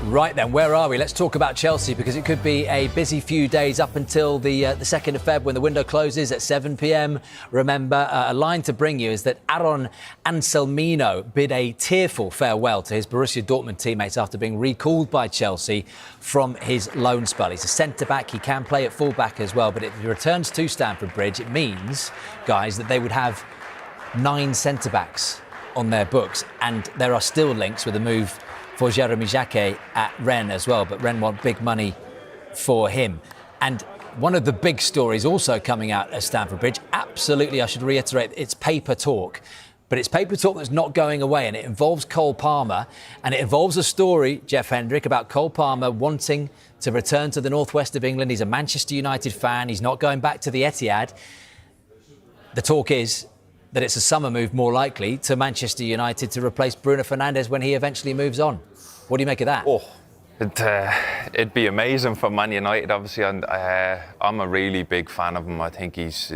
Right then, where are we? Let's talk about Chelsea, because it could be a busy few days up until the 2nd of Feb when the window closes at 7 p.m. Remember, a line to bring you is that Aaron Anselmino bid a tearful farewell to his Borussia Dortmund teammates after being recalled by Chelsea from his loan spell. He's a centre-back. He can play at full-back as well, but if he returns to Stamford Bridge, it means, guys, that they would have 9 centre-backs on their books, and there are still links with a move for Jeremy Jacquet at Rennes as well, but Rennes want big money for him. And one of the big stories also coming out at Stamford Bridge, absolutely, I should reiterate, it's paper talk, but it's paper talk that's not going away, and it involves Cole Palmer, and it involves a story, Jeff Hendrick, about Cole Palmer wanting to return to the northwest of England. He's a Manchester United fan. He's not going back to the Etihad. The talk is that it's a summer move, more likely, to Manchester United to replace Bruno Fernandes when he eventually moves on. What do you make of that? Oh, it'd be amazing for Man United, obviously. And I'm a really big fan of him. I think he's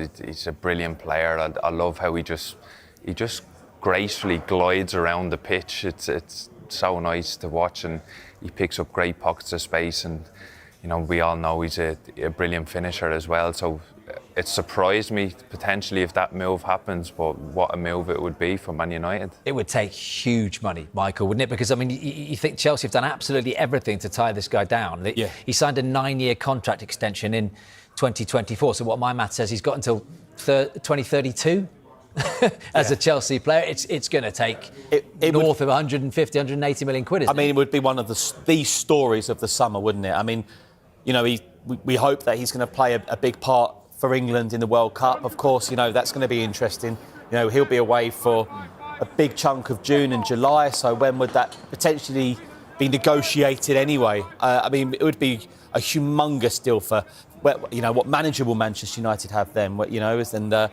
a brilliant player. I love how he just gracefully glides around the pitch. It's so nice to watch, and he picks up great pockets of space. And you know, we all know he's a brilliant finisher as well. So it surprised me potentially if that move happens, but what a move it would be for Man United. It would take huge money, Michael, wouldn't it? Because, I mean, you think Chelsea have done absolutely everything to tie this guy down. Yeah. He signed a 9-year contract extension in 2024. So what my math says, he's got until 2032 as a Chelsea player. It's going to take north of 150, 180 million quid, isn't it? I mean, it would be one of the stories of the summer, wouldn't it? I mean, you know, we hope that he's going to play a big part for England in the World Cup. Of course, you know, that's going to be interesting. You know, he'll be away for a big chunk of June and July, so when would that potentially be negotiated anyway? I mean, it would be a humongous deal for, you know, what manager will Manchester United have then? You know, and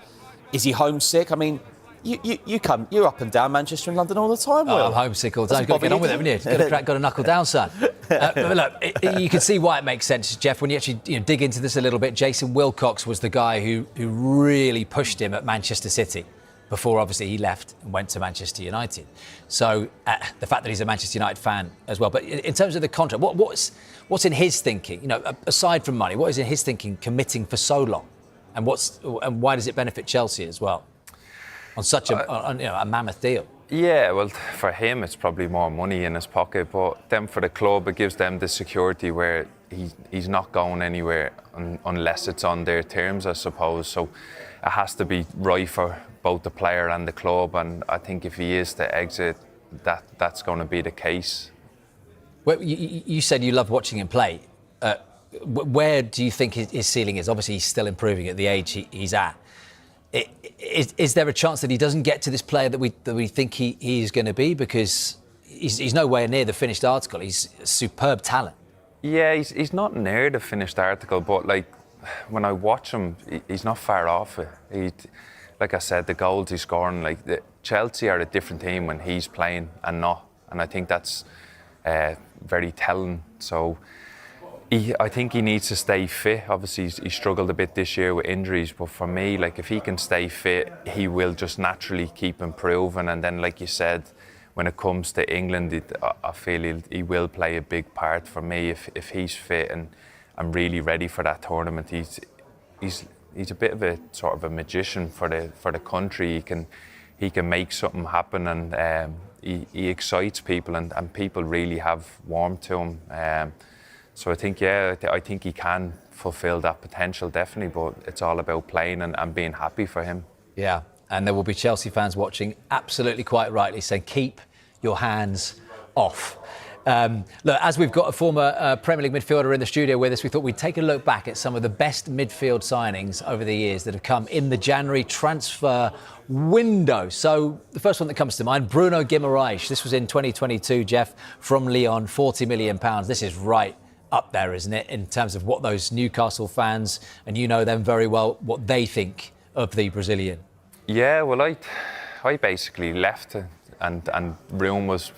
is he homesick? I mean, you're up and down Manchester and London all the time, Will. Oh, I'm homesick all the time. You've got to get on with it, haven't you? Got to knuckle down, son. But look, you can see why it makes sense, Jeff, when you actually dig into this a little bit. Jason Wilcox was the guy who really pushed him at Manchester City before, obviously, he left and went to Manchester United. So the fact that he's a Manchester United fan as well. But in terms of the contract, what's in his thinking? You know, aside from money, what is in his thinking committing for so long? And why does it benefit Chelsea as well on such a mammoth deal? Yeah, well, for him, it's probably more money in his pocket, but then for the club, it gives them the security where he's not going anywhere unless it's on their terms, I suppose. So it has to be right for both the player and the club, and I think if he is to exit, that's going to be the case. Well, you said you love watching him play. Where do you think his ceiling is? Obviously, he's still improving at the age he's at. Is there a chance that he doesn't get to this player that we think he is going to be? Because he's nowhere near the finished article. He's a superb talent. Yeah, he's not near the finished article, but like when I watch him, he's not far off it. Like I said, the goals he's scoring, like Chelsea are a different team when he's playing and not, and I think that's very telling. So I think he needs to stay fit. Obviously, he struggled a bit this year with injuries, but for me, like if he can stay fit, he will just naturally keep improving. And then, like you said, when it comes to England, I feel he will play a big part for me if he's fit and really ready for that tournament. He's a bit of a sort of a magician for the country. He can make something happen, and he excites people, and people really have warmed to him. So I think he can fulfil that potential, definitely, but it's all about playing and being happy for him. Yeah, and there will be Chelsea fans watching, absolutely quite rightly, saying, keep your hands off. Look, as we've got a former Premier League midfielder in the studio with us, we thought we'd take a look back at some of the best midfield signings over the years that have come in the January transfer window. So the first one that comes to mind, Bruno Guimaraes. This was in 2022, Jeff, from Lyon, £40 million. This is right up there, isn't it, in terms of what those Newcastle fans, and you know them very well, what they think of the Brazilian? Yeah, well, I basically left and room was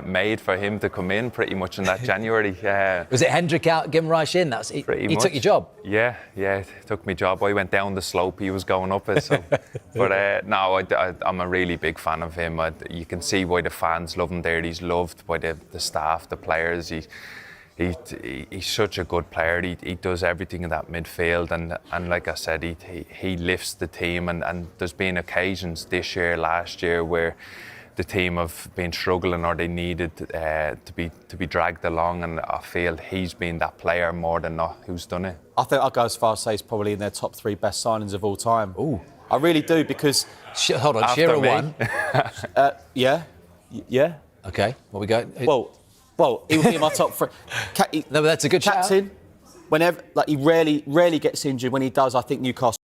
made for him to come in pretty much in that January. Was it Hendrick out, Gimreich in? He took your job? Yeah, he took my job. I went down the slope he was going up it. So. But no, I'm a really big fan of him. You can see why the fans love him there. He's loved by the staff, the players. He's such a good player. He does everything in that midfield, and like I said, he lifts the team. And there's been occasions this year, last year, where the team have been struggling or they needed to be dragged along, and I feel he's been that player more than not who's done it. I think I'll go as far as say he's probably in their top 3 best signings of all time. Ooh. I really do, because... Hold on, Shearer won. Yeah. OK, what we got? Well, he would be in my top 3. No, but that's a good shout. Captain, whenever, like, he rarely gets injured. When he does, I think Newcastle